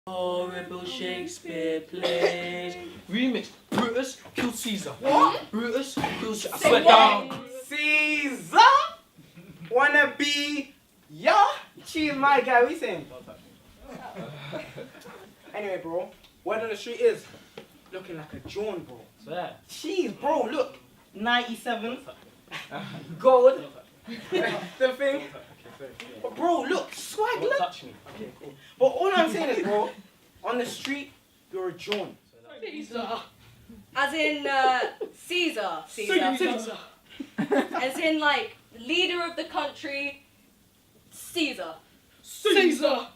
Horrible Shakespeare play. Remix. Brutus killed Caesar. What? Brutus killed Caesar. I swear down. Caesar? Wanna be ya? She's my guy, we saying? Anyway, bro, word on the street is looking like a John, bro. Swear. Jeez, bro, look. 97. Gold. The thing. But bro, look, swag, Don't look. touch me. Okay, cool. But all I'm saying is, bro, on the street, you're a John. Caesar. As in Caesar. Caesar. As in like leader of the country, Caesar. Caesar.